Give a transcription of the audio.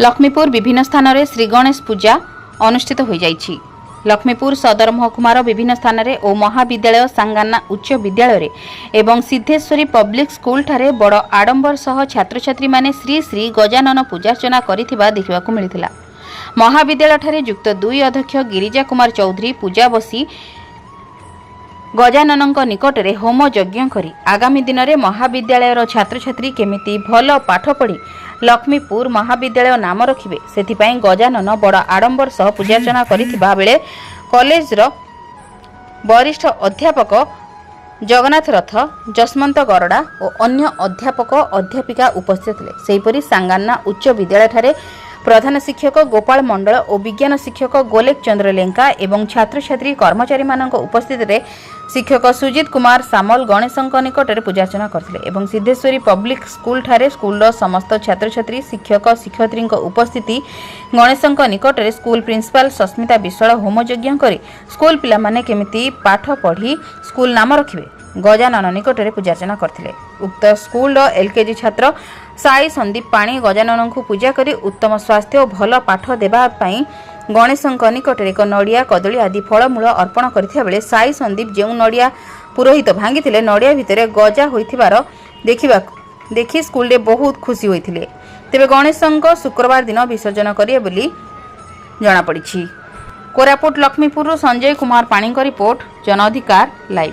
लक्ष्मीपुर विभिन्न स्थान में श्री गणेश पूजा अनुष्ठित हो जाइछि। लक्ष्मीपुर सदर महकुमार विभिन्न स्थान में और महाविद्यालय सांगाना उच्च विद्यालय एवं सिद्धेश्वरी पब्लिक स्कूल ठारे बड़ आडंबर सह छात्र छात्री माने श्री श्री गजानन पूजार्चना करिथिबा देखिबाकु मिलिथिला। महाविद्यालय ठारे युक्त 2 अध्यक्ष गिरिजा कुमार चौधरी पूजा बसी गजानन निकट में होम यज्ञ करी आगामी दिन में महाविद्यालय छात्र छात्री केमिति भल पाठ पढ़ी लक्ष्मीपुर महाविद्यालय नाम रखिबे सेथिपाई गजानन बड़ आडंबर सह पूजार्चना करिथिबा बेले कॉलेज वरिष्ठ अध्यापक जगन्नाथ रथ जसमंत गरडा और अन्य अध्यापक अध्यापिका उपस्थित थे। सेहीपरि सांगाना उच्च विद्यालय ठारे प्रधान शिक्षक गोपाल मंडल और विज्ञान शिक्षक गोलेक चंद्र लेंका एवं छात्र छात्री कर्मचारी मानक उपस्थित शिक्षक सुजित कुमार सामल गणेशंक निकट में पूजार्चना करथिले एवं सिद्धेश्वरी पब्लिक स्कूल ठारे स्कूल समस्त छात्र छात्री शिक्षक शिक्षयित्री उपस्थिति गणेशंक निकट में school principal Sasmita Vishwal home यज्ञ करी स्कूल पिला माने केमिति पाठ पढ़ी स्कूल नाम रखिबे गजानन निकट में पूजार्चना करथिले। उक्त स्कूल एलकेजी छात्र साई संदीप पाणी गजानन को पूजा करी उत्तम स्वास्थ्य और भल पाठ देबा पई गणेशंक निकट एक नड़िया कदली आदि फलमूल अर्पण करथिबा बेले साई संदीप जेउ नड़िया पुरोहित भांगी नड़िया भितर गजा होइथिबार देखि स्कूल रे बहुत खुशी होइथिले। तेबे गणेशंक शुक्रवार दिन विसर्जन करिए बोली जଣା पड़िछि। कोरापुट लक्ष्मीपुर संजय कुमार पाणी रिपोर्ट जन अधिकार लाइव।